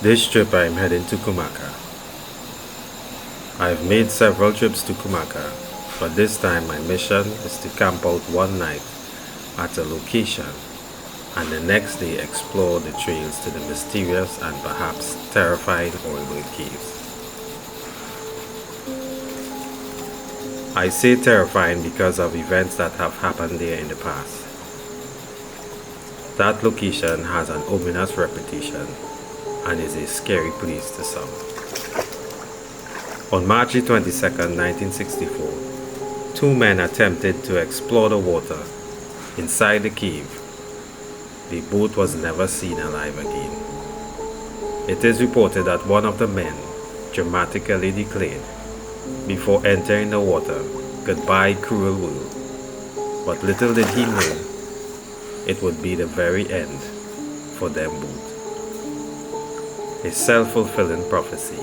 This trip I am heading to Kumaka. I have made several trips to Kumaka, but this time my mission is to camp out one night at a location and the next day explore the trails to the mysterious and perhaps terrifying Oropouche caves. I say terrifying because of events that have happened there in the past. That location has an ominous reputation and is a scary place to some. On March 22, 1964, two men attempted to explore the water inside the cave. The boat was never seen alive again. It is reported that one of the men dramatically declared, before entering the water, "Goodbye, cruel world." But little did he know, it would be the very end for them both. A self-fulfilling prophecy.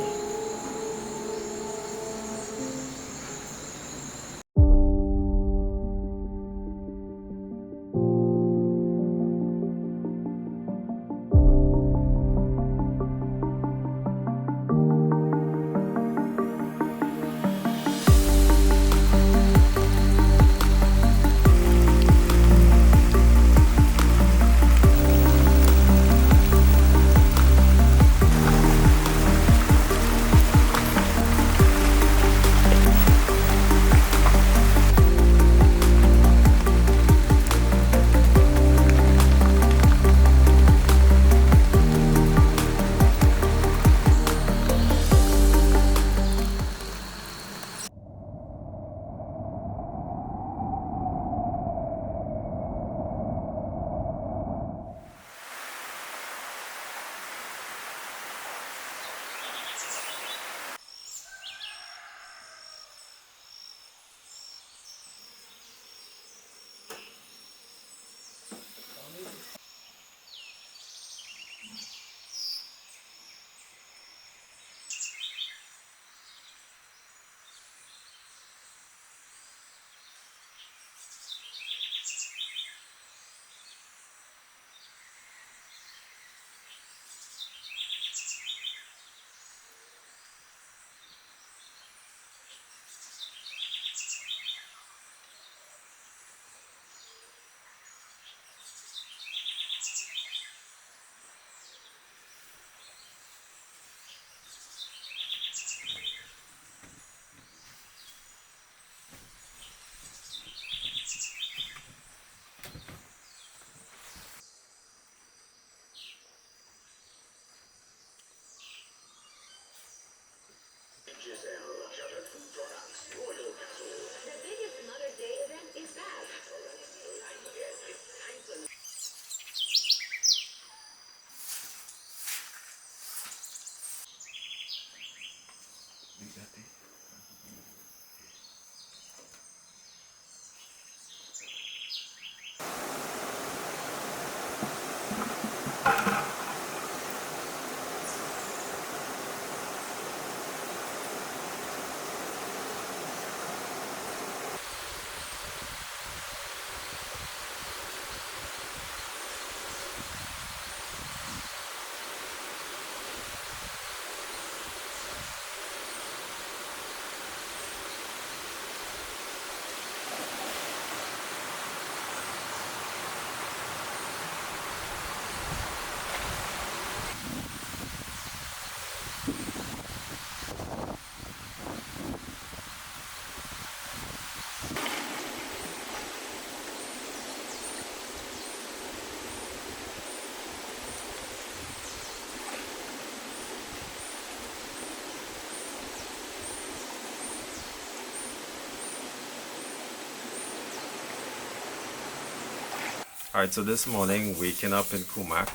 Alright, so this morning, waking up in Kumaka,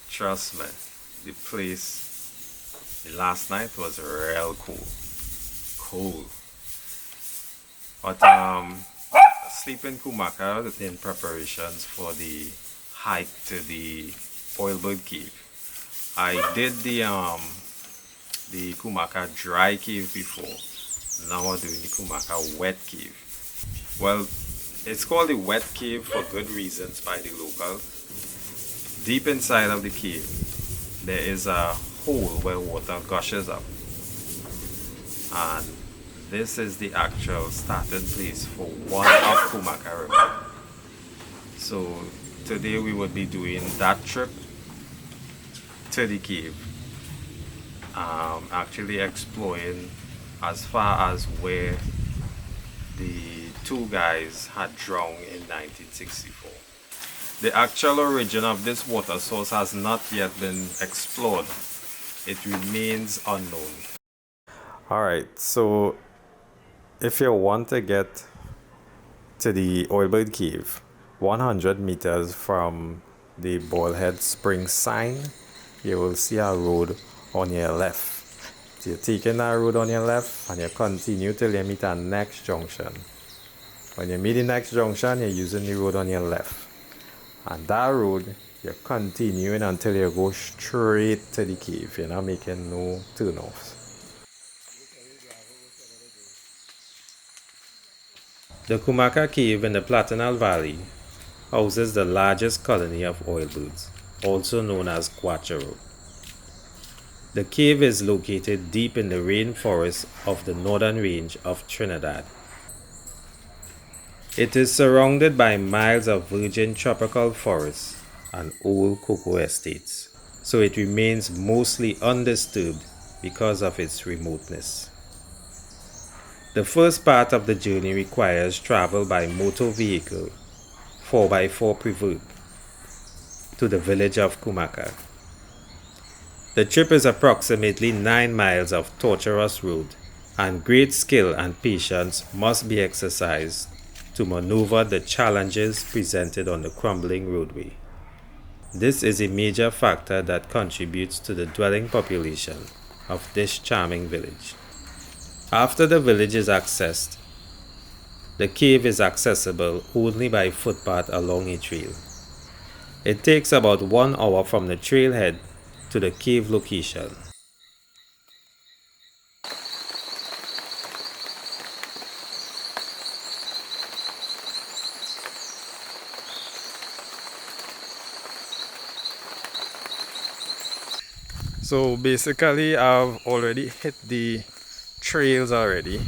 trust me, the last night was real cool. But sleep in Kumaka in preparations for the hike to the Oropouche Cave. I did the Kumaka dry cave before. Now we're doing the Kumaka wet cave. Well, it's called the wet cave for good reasons by the locals. Deep inside of the cave, there is a hole where water gushes up. And this is the actual starting place for one of Kumaka River. So today we will be doing that trip to the cave. Actually exploring as far as where the two guys had drowned in 1964. The actual origin of this water source has not yet been explored. It remains unknown. Alright, so if you want to get to the Oilbird Cave, 100 meters from the Ballhead Spring sign, you will see a road on your left. So you're taking that road on your left and you continue till you meet our next junction. When you meet the next junction, you're using the road on your left. And that road, you're continuing until you go straight to the cave. You're not making no turn-offs. The Cumaca Cave in the Platinal Valley houses the largest colony of oilbirds, also known as Guacharo. The cave is located deep in the rainforest of the northern range of Trinidad. It is surrounded by miles of virgin tropical forests and old cocoa estates, so it remains mostly undisturbed because of its remoteness. The first part of the journey requires travel by motor vehicle 4x4 preferred to the village of Kumaka. The trip is approximately 9 miles of tortuous road, and great skill and patience must be exercised to maneuver the challenges presented on the crumbling roadway. This is a major factor that contributes to the dwelling population of this charming village. After the village is accessed, the cave is accessible only by footpath along a trail. It takes about 1 hour from the trailhead to the cave location. So basically I've already hit the trails already,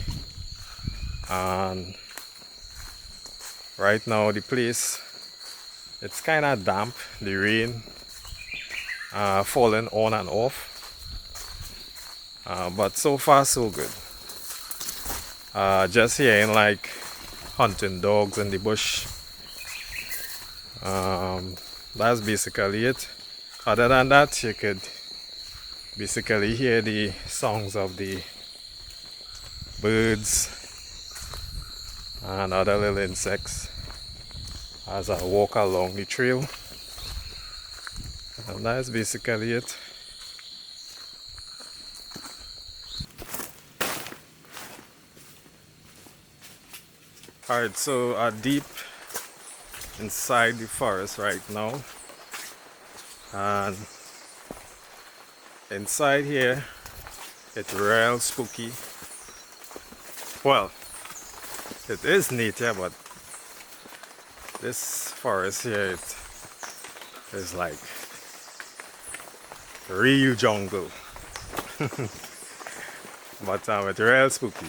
and right now the place, it's kind of damp, the rain falling on and off, but so far so good. Just hearing like hunting dogs in the bush. That's basically it. Other than that, you could basically hear the songs of the birds and other little insects as I walk along the trail. And that's basically it. Alright, so deep inside the forest right now, and inside here it's real spooky. Well, it is nature, but this forest here, it is like real jungle. But it's real spooky.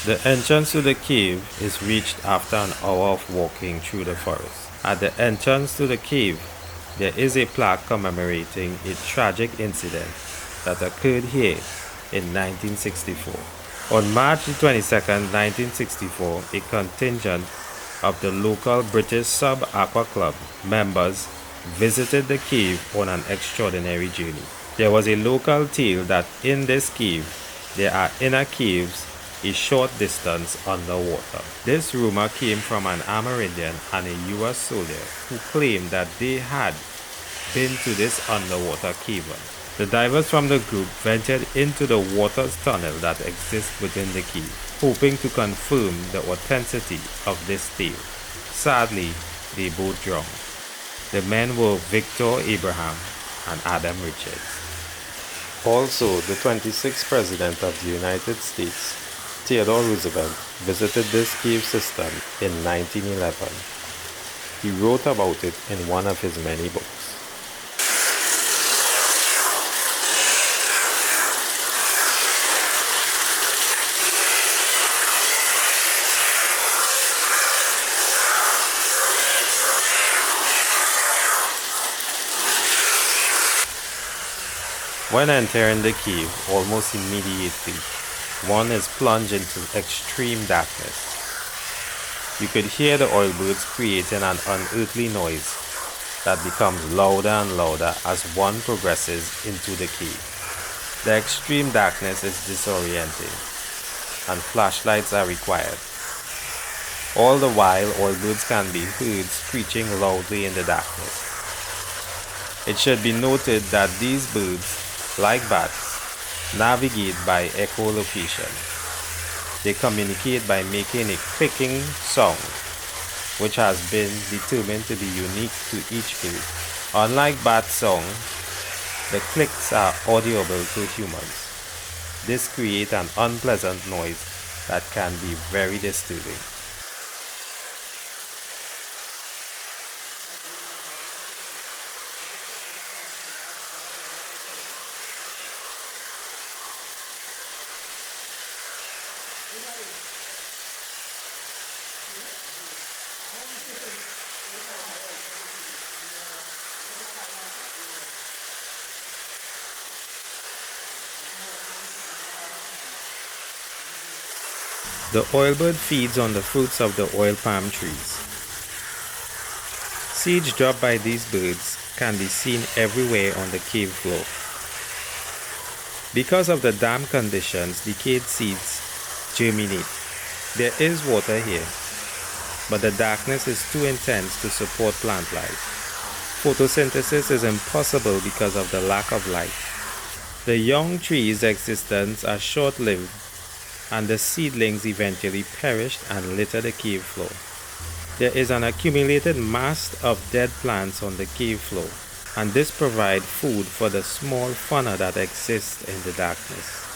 The entrance to the cave is reached after an hour of walking through the forest. At the entrance to the cave, there is a plaque commemorating a tragic incident that occurred here in 1964. On March 22, 1964, a contingent of the local British Sub-Aqua Club members visited the cave on an extraordinary journey. There was a local tale that in this cave there are inner caves a short distance underwater. This rumor came from an Amerindian and a US soldier who claimed that they had been to this underwater cavern. The divers from the group ventured into the water's tunnel that exists within the cave, hoping to confirm the authenticity of this tale. Sadly, they both drowned. The men were Victor Abraham and Adam Richards. Also, the 26th President of the United States, Theodore Roosevelt, visited this cave system in 1911. He wrote about it in one of his many books. When entering the cave, almost immediately, one is plunged into extreme darkness. You could hear the oil birds creating an unearthly noise that becomes louder and louder as one progresses into the cave. The extreme darkness is disorienting, and flashlights are required. All the while, oil birds can be heard screeching loudly in the darkness. It should be noted that these birds, like bats, navigate by echolocation. They communicate by making a clicking sound, which has been determined to be unique to each bird. Unlike bat song, the clicks are audible to humans. This creates an unpleasant noise that can be very disturbing. The oilbird feeds on the fruits of the oil palm trees. Seeds dropped by these birds can be seen everywhere on the cave floor. Because of the damp conditions, decayed seeds germinate. There is water here, but the darkness is too intense to support plant life. Photosynthesis is impossible because of the lack of light. The young trees' existence are short-lived, and the seedlings eventually perished and litter the cave floor. There is an accumulated mass of dead plants on the cave floor, and this provides food for the small fauna that exists in the darkness.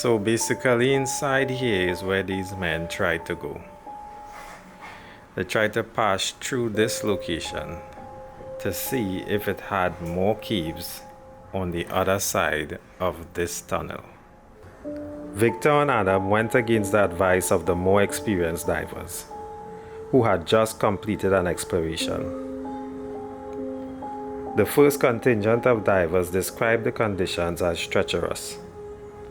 So basically inside here is where these men tried to go. They tried to pass through this location to see if it had more caves on the other side of this tunnel. Victor and Adam went against the advice of the more experienced divers, who had just completed an exploration. The first contingent of divers described the conditions as treacherous.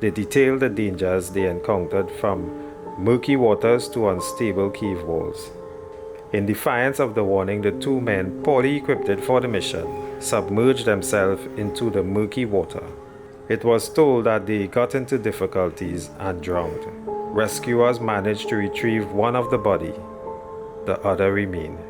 They detailed the dangers they encountered from murky waters to unstable cave walls. In defiance of the warning, the two men, poorly equipped for the mission, submerged themselves into the murky water. It was told that they got into difficulties and drowned. Rescuers managed to retrieve one of the body. The other remained.